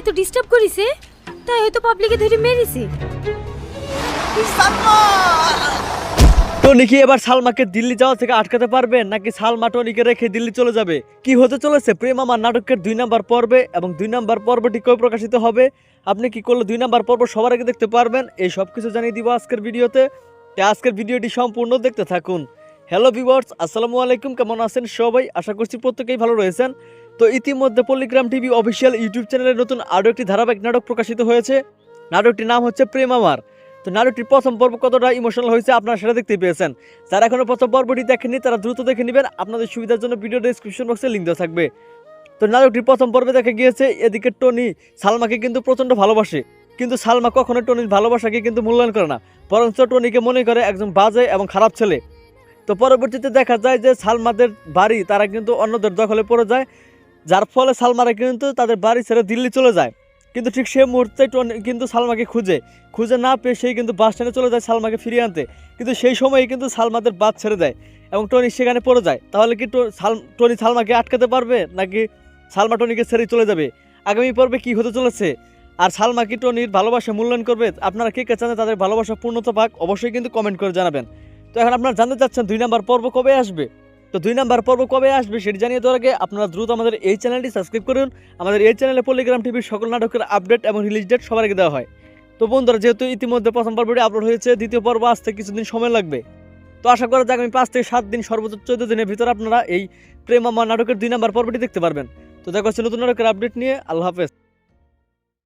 হয়তো ডিস্টার্ব করেছে, তাই হয়তো পাবলিকে ধরে মেরেছে। টনি কি এবার সালমাকে দিল্লি যাওয়া থেকে আটকাতে পারবে, নাকি সালমা টনিকে রেখে দিল্লি চলে যাবে? কি হতে চলেছে প্রেম আমার নাটকের 2 নাম্বার পর্বে, এবং 2 নাম্বার পর্বটি কবে প্রকাশিত হবে, আপনি কি করলে 2 নাম্বার পর্ব সবার আগে দেখতে পারবেন, এই সব কিছু জানিয়ে দিব আজকের ভিডিওতে। তাই আজকের ভিডিওটি সম্পূর্ণ দেখতে থাকুন। হ্যালো ভিউয়ার্স, আসসালামু আলাইকুম, কেমন আছেন সবাই? আশা করছি প্রত্যেকেই ভালো রয়েছেন। তো ইতিমধ্যে পল্লিগ্রাম টিভি অফিসিয়াল ইউটিউব চ্যানেলে নতুন আরও একটি ধারাবাহিক নাটক প্রকাশিত হয়েছে। নাটকটির নাম হচ্ছে প্রেম আমার। তো নাটকটির প্রথম পর্ব কতটা ইমোশনাল হয়েছে আপনারা সেটা দেখতে পেয়েছেন। যারা এখনো প্রথম পর্বটি দেখেননি তারা দ্রুত দেখে নেবেন, আপনাদের সুবিধার জন্য ভিডিও ডেসক্রিপশন বক্সে লিঙ্ক দেওয়া থাকবে। তো নাটকটির প্রথম পর্বে দেখা গিয়েছে এদিকে টনি সালমাকে কিন্তু প্রচণ্ড ভালোবাসে, কিন্তু সালমা কখনো টনির ভালোবাসাকে কিন্তু মূল্যায়ন করে না, বরঞ্চ টনিকে মনে করে একজন বাজে এবং খারাপ ছেলে। তো পরবর্তীতে দেখা যায় যে সালমাদের বাড়ি তারা কিন্তু অন্যদের দখলে পড়ে যায়, যার ফলে সালমারা কিন্তু তাদের বাড়ি ছেড়ে দিল্লি চলে যায়। কিন্তু ঠিক সেই মুহূর্তে টনি কিন্তু সালমাকে খুঁজে না পেয়ে সেই কিন্তু বাস স্ট্যান্ডে চলে যায় সালমাকে ফিরিয়ে আনতে। কিন্তু সেই সময়ই কিন্তু সালমাদের বাস ছেড়ে দেয় এবং টনি সেখানে পড়ে যায়। তাহলে কি টনি সালমাকে আটকাতে পারবে, নাকি সালমা টনিকে ছেড়ে চলে যাবে? আগামী পর্বে কি হতে চলেছে, আর সালমা কি টনির ভালোবাসা মূল্যায়ন করবে? আপনারা কে কে চান তাদের ভালোবাসা পূর্ণতা পাক, অবশ্যই কিন্তু কমেন্ট করে জানাবেন। তো এখন আপনারা জানতে চাচ্ছেন 2 নাম্বার পর্ব কবে আসবে। তো 2 নাম্বার পর্ব কবে আসবে সেটি জানিয়ে দেওয়ার আগে আপনারা দ্রুত আমাদের এই চ্যানেলটি সাবস্ক্রাইব করুন। আমাদের এই চ্যানেলে পল্লিগ্রাম টিভির সকল নাটকের আপডেট এবং রিলিজ ডেট সবার আগে দেওয়া হয়। তো বন্ধুরা, যেহেতু ইতিমধ্যে প্রথম পর্বটি আপলোড হয়েছে, দ্বিতীয় পর্ব আসতে কিছুদিন সময় লাগবে। তো আশা করা যায় আগামী 5 থেকে 7 দিন, সর্বোচ্চ 14 দিনের ভিতরে আপনারা এই প্রেম আমার নাটকের 2 নাম্বার পর্বটি দেখতে পারবেন। তো দেখা হচ্ছে নতুন নাটকের আপডেট নিয়ে। আল্লাহ হাফেজ।